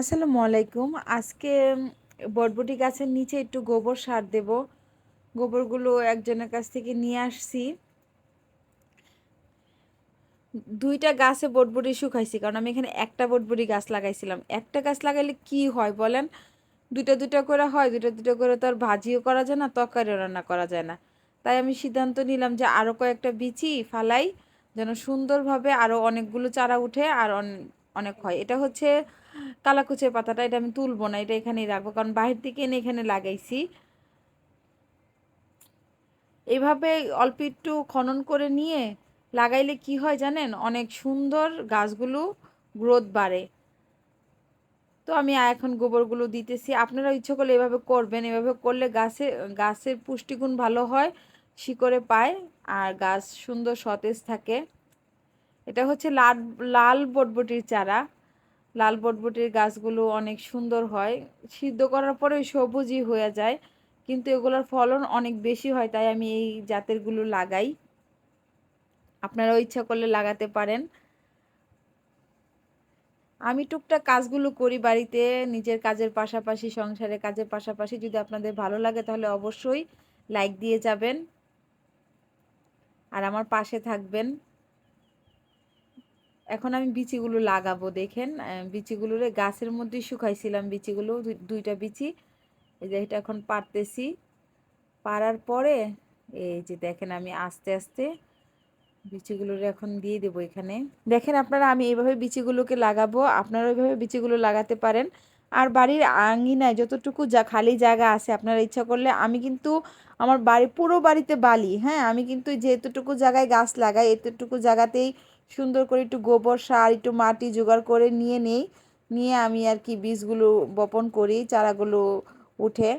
আসসালামু আলাইকুম। আজকে বরবটি গাছের নিচে একটু গোবর সার দেব। গোবরগুলো একজনের কাছ থেকে নিয়ে আসছি। 2টা গাছে বরবটি শুকাইছি, কারণ আমি এখানে একটা বরবটি গাছ লাগাইছিলাম। একটা গাছ লাগাইলে কি হয় বলেন? দুইটা দুইটা করে হয়, দুইটা দুইটা করে তো আর ভাজিও করা যায় না, তরকারিও রান্না করা যায় না। তাই আমি সিদ্ধান্ত নিলাম যে আরও কয়েকটা বিচি ফালাই, যেন সুন্দরভাবে আরও অনেকগুলো চারা উঠে আর অনেক হয়। এটা হচ্ছে কালাকুচের পাতাটা, এটা আমি তুলবো না, এটা এখানেই রাখবো, কারণ বাহির থেকে এনে এখানে লাগাইছি। এইভাবে অল্প একটু খনন করে নিয়ে লাগাইলে কি হয় জানেন, অনেক সুন্দর গাছগুলো গ্রোথ বাড়ে। তো আমি এখন গোবরগুলো দিতেছি, আপনারা ইচ্ছে করলে এভাবে করবেন। এভাবে করলে গাছের পুষ্টিগুণ ভালো হয়, শিকড়ে পায়, আর গাছ সুন্দর সতেজ থাকে। এটা হচ্ছে লাল লাল বটবটির চারা। লাল বটবটির গাছগুলো অনেক সুন্দর হয়, সিদ্ধ করার পরে সবুজই হয়ে যায়, কিন্তু এগুলোর ফলন অনেক বেশি হয়। তাই আমি এই জাতেরগুলো লাগাই, আপনারাও ইচ্ছা করলে লাগাতে পারেন। আমি টুকটাক কাজগুলো করি বাড়িতে, নিজের কাজের পাশাপাশি, সংসারের কাজের পাশাপাশি। যদি আপনাদের ভালো লাগে তাহলে অবশ্যই লাইক দিয়ে যাবেন আর আমার পাশে থাকবেন। এখন আমি বিচিগুলো লাগাবো, দেখেন বিচিগুলো গাছের মধ্যেই শুকাইছিলাম বিচিগুলো, 2টা বিচি। এই যে এটা এখন পারতেছি, পারার পরে এই যে দেখেন আমি আস্তে আস্তে বিচিগুলোর এখন দিয়ে দেবো এখানে। দেখেন আপনারা, আমি এইভাবে বিচিগুলোকে লাগাবো, আপনারা ওইভাবে বিচিগুলো লাগাতে পারেন। আর বাড়ির আঙিনায় যতটুকু খালি জায়গা আছে, আপনারা ইচ্ছা করলে, আমি কিন্তু আমার পুরো বাড়িতে বালি, হ্যাঁ, আমি কিন্তু যেতটুকু জায়গায় গাছ লাগাই এতটুকু জায়গাতেই সুন্দর করে একটু গোবর সার, একটু মাটি জোগাড় করে নিয়ে আমি আর কি বীজগুলো বপন করি, চারাগুলো উঠে।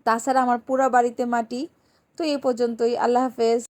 তাছাড়া আমার পুরো বাড়িতে মাটি। তো এই পর্যন্তই, আল্লাহ হাফেজ।